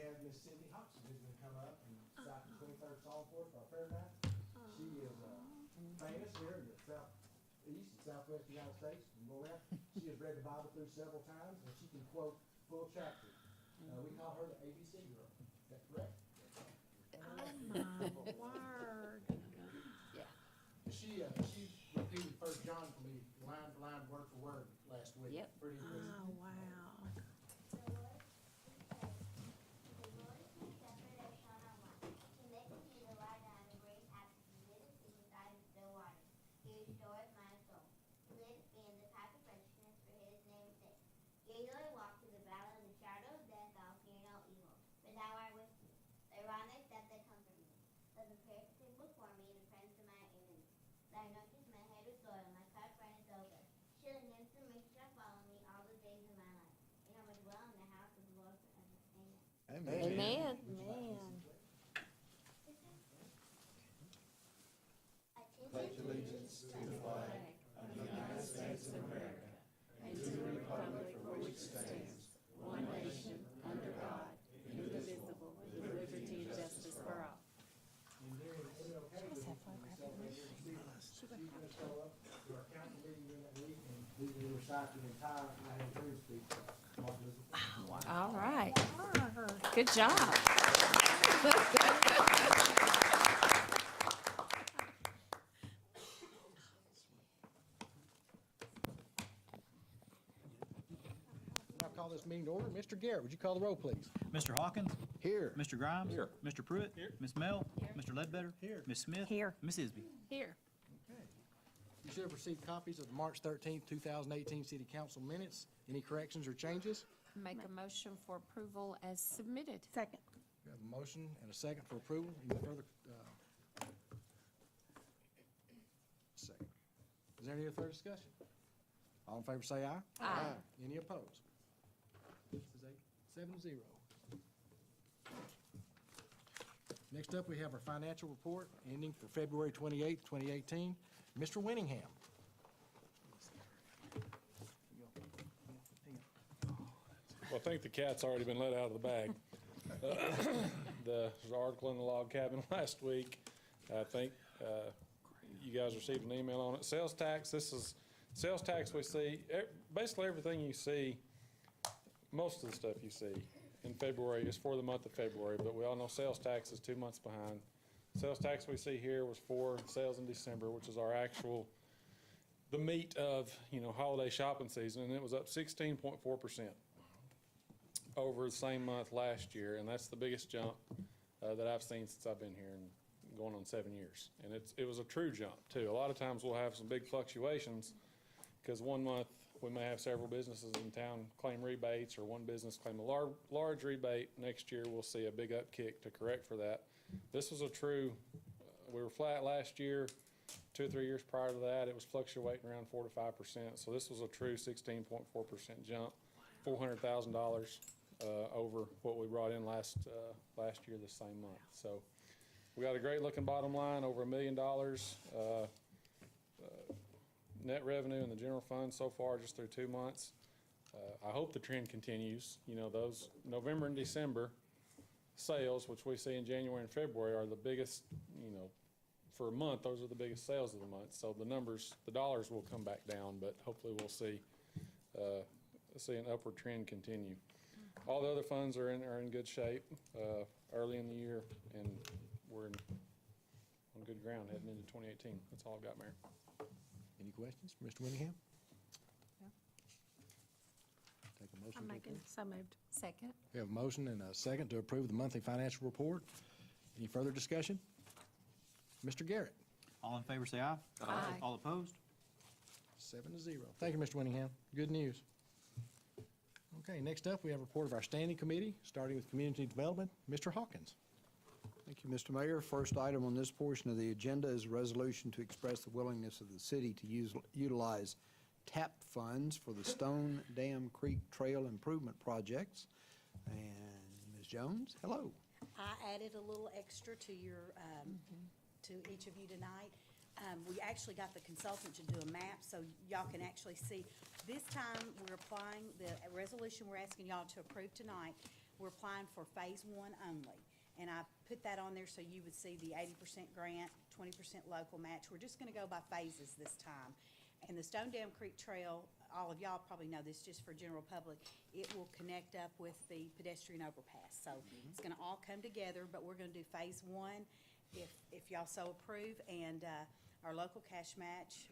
have Miss Cindy Hobson who's gonna come up and cite the 23rd Psalm for us for our fair night. She is famous here in the southeast and southwest United States. And go around. She has read the Bible through several times, and she can quote full chapters. We call her the ABC girl. Is that correct? Oh my word. Yeah. She repeated 1 John for me, line for line, word for word, last week. Yep. Pretty impressive. Oh, wow. Amen. Amen. Man. Pledge allegiance to the flag of the United States of America and to the republic for which it stands, one nation, under God, indivisible, with liberty and justice for all. And during any occasion, we celebrate here in Stephen. She's going to show up to our council meeting during that week, and we will recite the entire I Have a Dream speech. All right. Good job. I'll call this meeting to order. Mr. Garrett, would you call the roll, please? Mr. Hawkins? Here. Mr. Grimes? Here. Mr. Pruitt? Here. Ms. Mel? Here. Mr. Ledbetter? Here. Ms. Smith? Here. Ms. Isby? Here. You should have received copies of the March 13th, 2018 City Council minutes. Any corrections or changes? Make a motion for approval as submitted. Second. We have a motion and a second for approval. Any further? Second. Is there any further discussion? All in favor say aye. Aye. Any opposed? This is 7-0. Next up, we have our financial report ending for February 28th, 2018. Mr. Winningham. Well, I think the cat's already been let out of the bag. There's an article in the log cabin last week. I think you guys received an email on it. Sales tax, this is sales tax we see, basically everything you see, most of the stuff you see in February is for the month of February, but we all know sales tax is 2 months behind. Sales tax we see here was for sales in December, which is our actual, the meat of, holiday shopping season, and it was up 16.4% over the same month last year, and that's the biggest jump that I've seen since I've been here and going on 7 years. And it was a true jump too. A lot of times we'll have some big fluctuations because one month we may have several businesses in town claim rebates or one business claim a large rebate. Next year we'll see a big upkick to correct for that. This was a true, we were flat last year. 2 or 3 years prior to that, it was fluctuating around 4 to 5%. So this was a true 16.4% jump, $400,000 over what we brought in last year this same month. So we got a great looking bottom line, over $1 million net revenue in the general fund so far just through 2 months. I hope the trend continues. Those November and December sales, which we see in January and February, are the biggest, for a month, those are the biggest sales of the month. So the dollars will come back down, but hopefully we'll see an upward trend continue. All the other funds are in good shape early in the year, and we're on good ground heading into 2018. That's all I've got, Mayor. Any questions for Mr. Winningham? Take a motion I'm to making, approve. so moved. Second. We have a motion and a second to approve the monthly financial report. Any further discussion? Mr. Garrett. All in favor say aye. Aye. All opposed? 7-0. Thank you, Mr. Winningham. Good news. Okay, next up, we have a report of our standing committee, starting with community development. Mr. Hawkins. Thank you, Mr. Mayor. First item on this portion of the agenda is a resolution to express the willingness of the city to utilize TAP funds for the Stone Dam Creek Trail Improvement Projects. And Ms. Jones, hello. I added a little extra to your, to each of you tonight. We actually got the consultant to do a map so y'all can actually see. This time, we're applying the resolution we're asking y'all to approve tonight We're applying for phase one only. And I put that on there so you would see the 80% grant, 20% local match. We're just gonna go by phases this time. And the Stone Dam Creek Trail, all of y'all probably know this, just for general public, it will connect up with the pedestrian overpass. So it's gonna all come together, but we're gonna do phase one if y'all so approve. And our local cash match,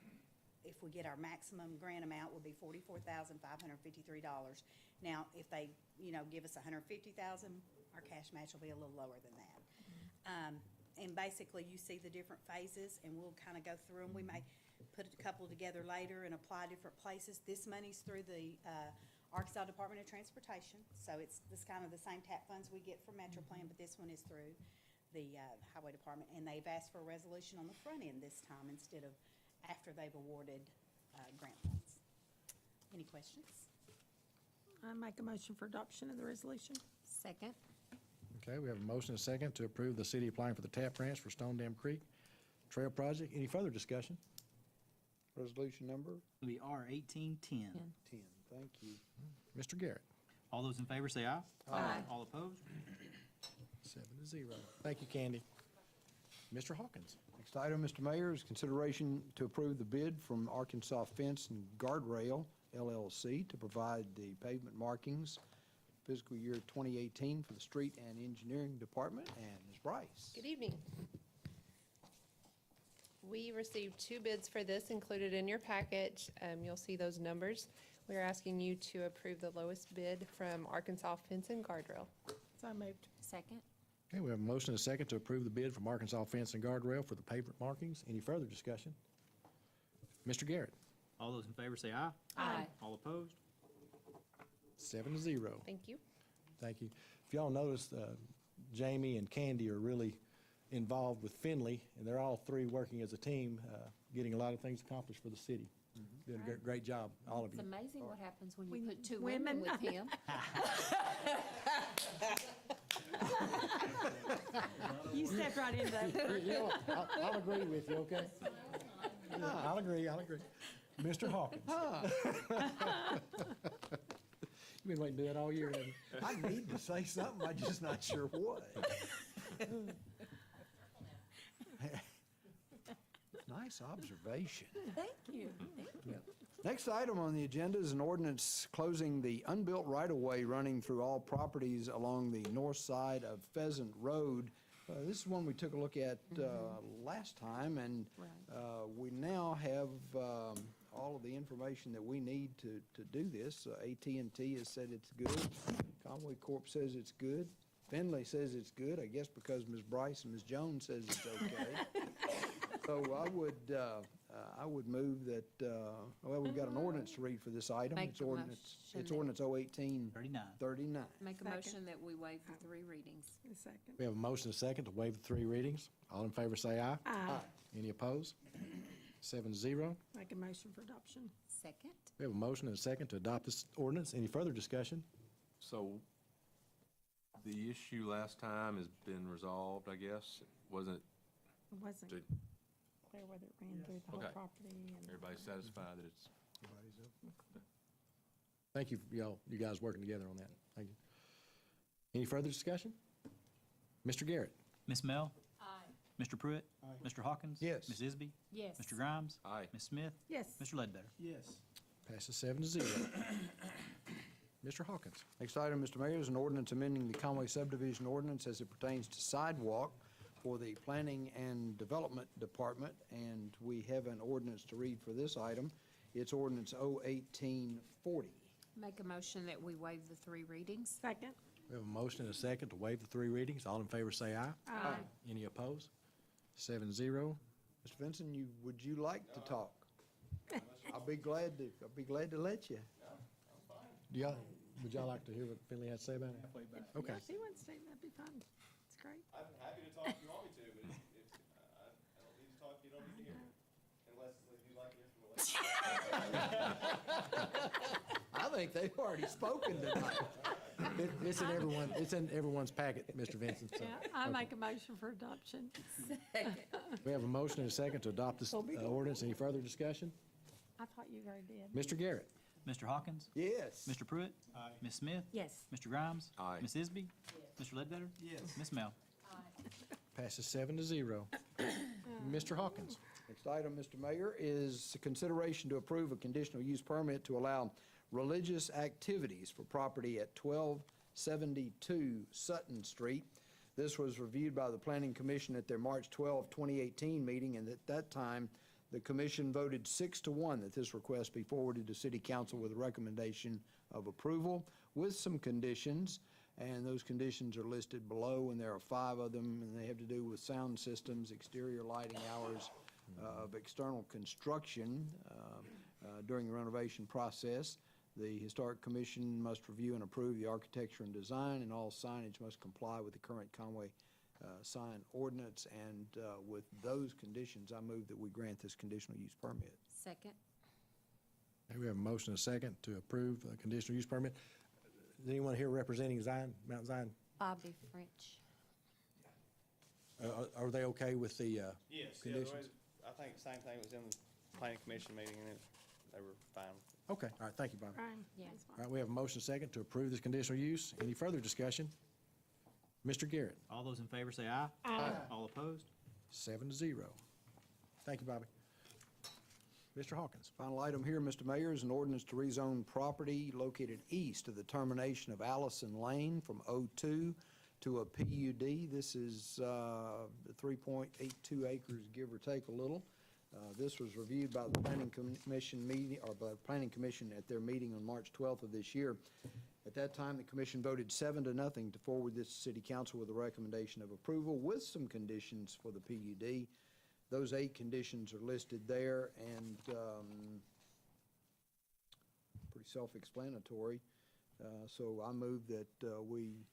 if we get our maximum grant amount, will be $44,553. Now, if they, give us $150,000, our cash match will be a little lower than that. And basically, you see the different phases, and we'll kind of go through them. We may put a couple together later and apply different places. This money's through the Arkansas Department of Transportation, so it's kind of the same TAP funds we get for Metro Plan, but this one is through the Highway Department, and they've asked for a resolution on the front end this time instead of after they've awarded grant funds. Any questions? I make a motion for adoption of the resolution. Second. Okay, we have a motion and a second to approve the city applying for the TAP grants for Stone Dam Creek Trail Project. Any further discussion? Resolution number It'll be R 1810. 10. Thank you. Mr. Garrett? All those in favor say aye. Aye. All opposed? 7-0. Thank you, Candy. Mr. Hawkins? Next item, Mr. Mayor, is consideration to approve the bid from Arkansas Fence and Guardrail LLC to provide the pavement markings fiscal year 2018 for the Street and Engineering Department. And Ms. Bryce. Good evening. We received 2 bids for this included in your package. You'll see those numbers. We are asking you to approve the lowest bid from Arkansas Fence and Guardrail. So moved. Second. Okay, we have a motion and a second to approve the bid from Arkansas Fence and Guardrail for the pavement markings. Any further discussion? Mr. Garrett? All those in favor say aye. Aye. All opposed? 7-0. Thank you. Thank you. If y'all noticed, Jamie and Candy are really involved with Finley, and they're all 3 working as a team, getting a lot of things accomplished for the city. Did a great job, all of It's you. amazing what happens when When you put 2 women- women with him. You stepped right in there. You know, I'll agree with you, okay? Yeah, I'll agree. Mr. Hawkins? You've been waiting to do that all year, haven't you? I need to say something, I'm just not sure what. Nice observation. Thank you. Next item on the agenda is an ordinance closing the unbuilt right-of-way running through all properties along the north side of Pheasant Road. This is one we took a look at last time, and we now have all of the information that we need to do this. AT&T has said it's good. Conway Corp says it's good. Finley says it's good, I guess because Ms. Bryce and Ms. Jones says it's okay. So I would move that, well, we've got an ordinance to read for this item. Make It's a ordinance, motion it's that- ordinance 01839. 39. Make a Second. motion that we waive the 3 readings. A second. We have a motion and a second to waive the 3 readings. All in favor say aye. Aye. Any opposed? 7-0. Make a motion for adoption. Second. We have a motion and a second to adopt this ordinance. Any further discussion? So the issue last time has been resolved, I guess? Wasn't It wasn't Did- clear whether it ran through the whole Okay. property and. everybody satisfied that it's, Thank you, for you guys working together on that. Thank you. Any further discussion? Mr. Garrett? Miss Mel? Aye. Mr. Pruitt? Mr. Hawkins? Yes. Ms. Isby? Yes. Mr. Grimes? aye. Ms. Smith? Yes. Mr. Ledbetter? Yes. Passes 7-0. Mr. Hawkins? Next item, Mr. Mayor, is an ordinance amending the Conway subdivision ordinance as it pertains to sidewalk for the Planning and Development Department, and we have an ordinance to read for this item. It's ordinance 01840. Make a motion that we waive the 3 readings. Second. We have a motion and a second to waive the 3 readings. All in favor say aye. Aye. Any opposed? 7-0. Mr. Vinson, would you like to talk? I'll be glad to let you. Would y'all like to hear what Finley had to say about it? Okay. Yeah, if he wants to stay, that'd be fun. It's great. I'm happy to talk if you want me to, but I don't need to talk, you don't need to hear it. Unless you like to hear from the I think they've already spoken tonight. It's in everyone's packet, Mr. Vincent. So. Yeah, I make a motion for adoption. We have a motion and a second to adopt this ordinance. Any further discussion? I thought you already did. Mr. Garrett? Mr. Hawkins? Yes. Mr. Pruitt? Ms. Smith? Yes. Mr. Grimes? Aye. Ms. Isby? Mr. Ledbetter? Yes. Ms. Mel? Passes 7-0. Mr. Hawkins. Next item, Mr. Mayor, is consideration to approve a conditional use permit to allow religious activities for property at 1272 Sutton Street. This was reviewed by the Planning Commission at their March 12, 2018 meeting, and at that time, the commission voted 6-1 that this request be forwarded to City Council with a recommendation of approval with some conditions, and those conditions are listed below, and there are 5 of them, and they have to do with sound systems, exterior lighting hours of external construction during the renovation process. The Historic Commission must review and approve the architecture and design, and all signage must comply with the current Conway sign ordinance. And with those conditions, I move that we grant this conditional use permit. Second. Okay, we have a motion and a second to approve a conditional use permit. Is anyone here representing Zion, Mount Zion? Bobby French. Are they okay with the Yes, yeah, the way, conditions? I think the same thing was in the planning commission meeting, and they were fine. Okay, all right, thank you, Bobby. Brian? Yeah. That's fine. All right, we have a motion and a second to approve this conditional use. Any further discussion? Mr. Garrett, All those in favor say aye. Aye. All opposed? 7-0. Thank you, Bobby. Mr. Hawkins. Final item here, Mr. Mayor, is an ordinance to rezone property located east of the termination of Allison Lane from O2 to a PUD. This is 3.82 acres, give or take a little. This was reviewed by the Planning Commission meeting, or by the Planning Commission at their meeting on March 12th of this year. At that time, the commission voted 7-0 to forward this to City Council with a recommendation of approval with some conditions for the PUD. Those 8 conditions are listed there, and pretty self-explanatory. So I move that we've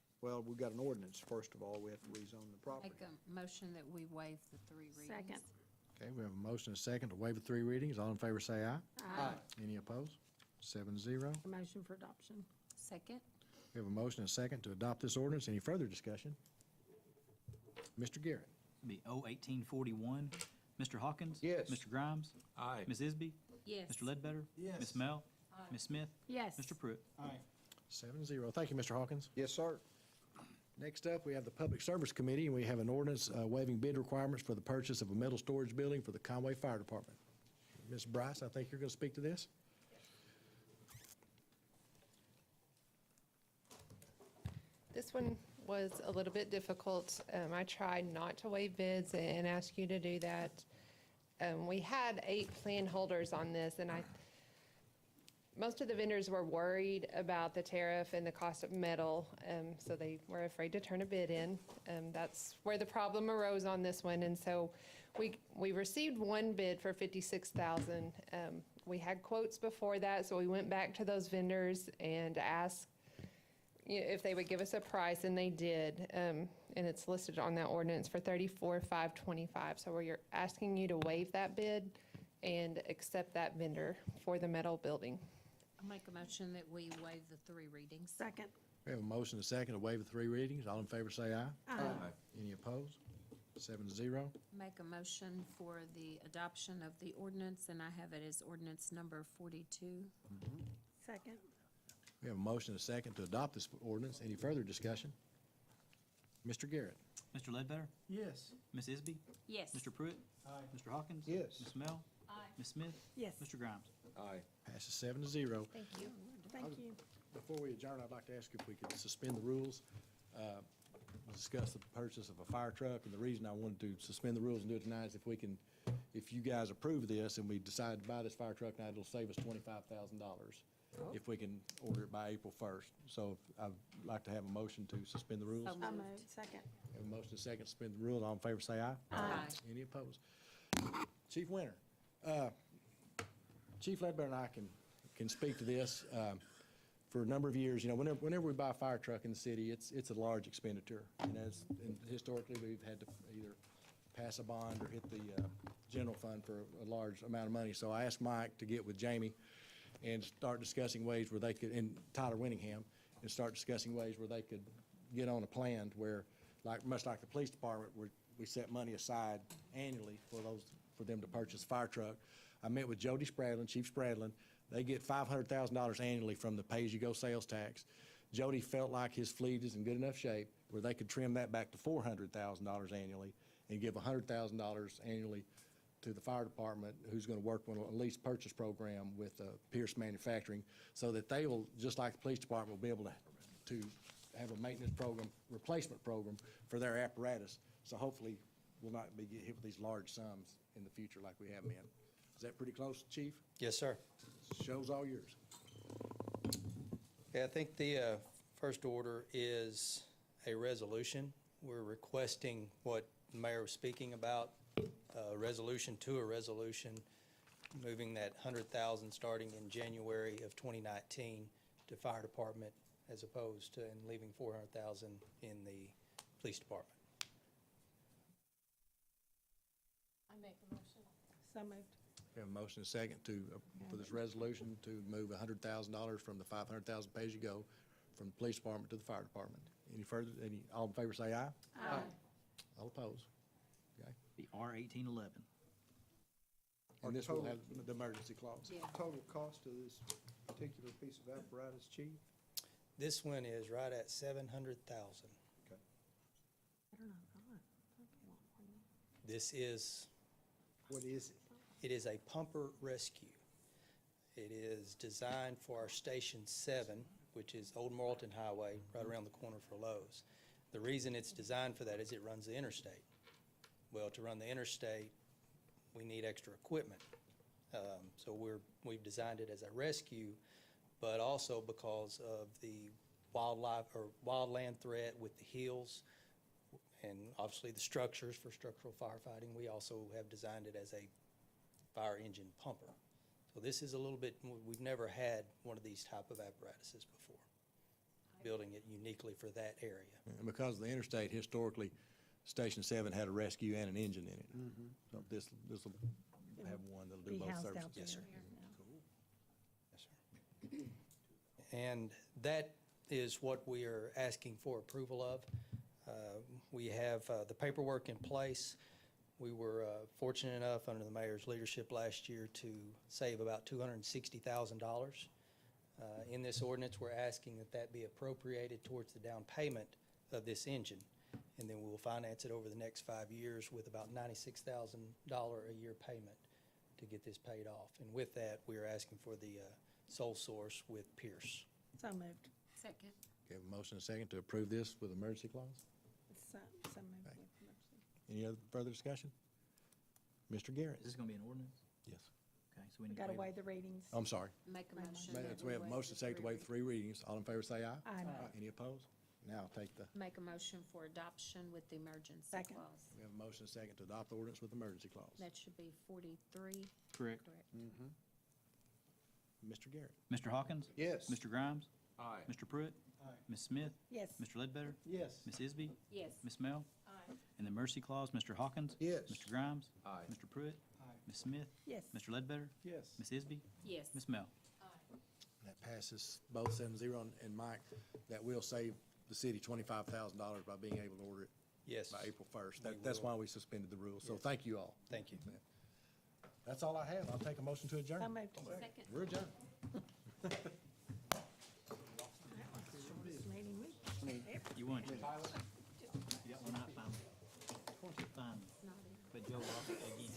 got an ordinance, first of all. We have to rezone the property. Make a motion that we waive the 3 readings. Second. Okay, we have a motion and a second to waive the 3 readings. All in favor say aye. Aye. Any opposed? 7-0. A motion for adoption. Second. We have a motion and a second to adopt this ordinance. Any further discussion? Mr. Garrett. Be O 1841. Mr. Hawkins? Yes. Mr. Grimes? Aye. Ms. Isby? Yes. Mr. Ledbetter? Yes. Ms. Mel? Ms. Smith? Yes. Mr. Pruitt? 7-0. Thank you, Mr. Hawkins. Yes, sir. Next up, we have the Public Service Committee, and we have an ordinance waiving bid requirements for the purchase of a metal storage building for the Conway Fire Department. Ms. Bryce, I think you're going to speak to this. This one was a little bit difficult. I tried not to waive bids and ask you to do that. We had 8 plan holders on this, and most of the vendors were worried about the tariff and the cost of metal, so they were afraid to turn a bid in. That's where the problem arose on this one, and so we received 1 bid for $56,000. We had quotes before that, so we went back to those vendors and asked if they would give us a price, and they did. And it's listed on that ordinance for $34,525. So we're asking you to waive that bid and accept that vendor for the metal building. I'll make a motion that we waive the 3 readings. Second. We have a motion and a second to waive the 3 readings. All in favor say aye. Aye. Any opposed? 7-0. Make a motion for the adoption of the ordinance, and I have it as ordinance number 42. Second. We have a motion and a second to adopt this ordinance. Any further discussion? Mr. Garrett. Mr. Ledbetter? Yes. Ms. Isby? Yes. Mr. Pruitt? Mr. Hawkins? Yes. Ms. Mel? Ms. Smith? Yes. Mr. Grimes? Aye. Passes 7-0. Thank you. Thank you. Before we adjourn, I'd like to ask if we could suspend the rules, discuss the purchase of a fire truck, and the reason I wanted to suspend the rules and do it tonight is if you guys approve this and we decide to buy this fire truck tonight, it'll save us $25,000 if we can order it by April 1st. So I'd like to have a motion to suspend the rules. So I moved. moved. Second. Have a motion and a second to suspend the rules. All in favor say aye. Aye. Any opposed? Chief Winter, Chief Ledbetter and I can speak to this. For a number of years, whenever we buy a fire truck in the city, it's a large expenditure. And historically, we've had to either pass a bond or hit the general fund for a large amount of money. So I asked Mike to get with Jamie and start discussing ways where they could, and Tyler Winningham, and start discussing ways where they could get on a plan where, much like the police department, where we set money aside annually for them to purchase a fire truck. I met with Jody Spradlin, Chief Spradlin, They get $500,000 annually from the pay-as-you-go sales tax. Jody felt like his fleet is in good enough shape where they could trim that back to $400,000 annually and give $100,000 annually to the fire department, who's going to work on a lease purchase program with Pierce Manufacturing, so that they will, just like the police department, will be able to have a maintenance program, replacement program for their apparatus. So hopefully we'll not be get hit with these large sums in the future like we have been. Is that pretty close, Chief? Yes, sir. Show's all yours. Yeah, I think the first order is a resolution. We're requesting what the mayor was speaking about, a resolution to a resolution, moving that 100,000 starting in January of 2019 to fire department as opposed to, and leaving 400,000 in the police department. I make a motion. So moved. We have a motion and a second to, for this resolution to move $100,000 from the $500,000 pay-as-you-go from the police department to the fire department. Any further, all in favor say aye. Aye. All opposed? Okay. The R-1811. And this will have the emergency clause. Yeah. Total cost of this particular piece of apparatus, Chief? This one is right at 700,000. I don't know. This is, What is it? it is a pumper rescue. It is designed for our Station 7, which is Old Morrilton Highway, right around the corner for Lowe's. The reason it's designed for that is it runs the interstate. Well, to run the interstate, we need extra equipment. So we've designed it as a rescue, but also because of the wildlife or wildland threat with the hills and obviously the structures for structural firefighting, we also have designed it as a fire engine pumper. So this is a little bit, we've never had one of these type of apparatuses before, building it uniquely for that area. And because of the interstate, historically, Station 7 had a rescue and an engine in it. So this will have one that'll do Be both housed services. out there. Yes, sir. Yeah. Yes, sir. And that is what we are asking for approval of. We have the paperwork in place. We were fortunate enough, under the mayor's leadership last year, to save about $260,000. In this ordinance, we're asking that that be appropriated towards the down payment of this engine, and then we will finance it over the next 5 years with about $96,000 a year payment to get this paid off. And with that, we are asking for the sole source with Pierce. So moved. Second. Okay, have a motion and a second to approve this with emergency clause. So moved with emergency. Any other further discussion? Mr. Garrett? Is this going to be an ordinance? Yes. Okay, so we We need to gotta waive. weigh the readings. I'm sorry. Make a motion. So we have a motion and a second to waive 3 readings. All in favor say aye. Aye. Any opposed? Now I'll take the, Make a motion for adoption with the emergency Second. clause. we have a motion and a second to adopt the ordinance with emergency clause. That should be 43. Correct. Mr. Garrett? Mr. Hawkins? Yes. Mr. Grimes? Aye. Mr. Pruitt? Aye. Ms. Smith? Yes. Mr. Ledbetter? Yes. Ms. Isby? Yes. Ms. Mel? Aye. And the mercy clause, Mr. Hawkins? Yes. Mr. Grimes? Aye. Mr. Pruitt? Aye. Ms. Smith? Yes. Mr. Ledbetter? Yes. Ms. Isby? Yes. Ms. Mel? Aye. That passes both 7-0, and Mike, that will save the city $25,000 by being able to order it Yes. by April 1st. We That's will. why we suspended the rules. So Yes. thank you all. Thank you. That's all I have. I'll take a motion to adjourn. So moved. Second. We're adjourned. That was the shortest meeting we've You won. You got one out, fine. Fine. Not in. But Joe lost again.